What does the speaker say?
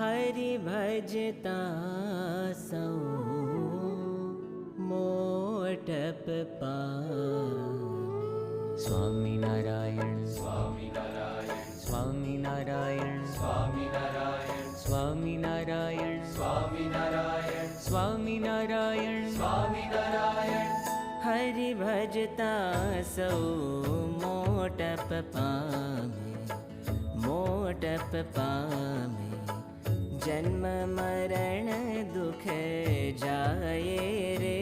हरि भजता सौ मोटप पामे। स्वामी नारायण स्वामी नारायण स्वामी नारायण स्वामी नारायण स्वामी नारायण स्वामी नारायण स्वामी नारायण स्वामी नारायण। हरि भजता सौ मोटप पामे मोटप पामे। जन्म मरण दुख जाए रे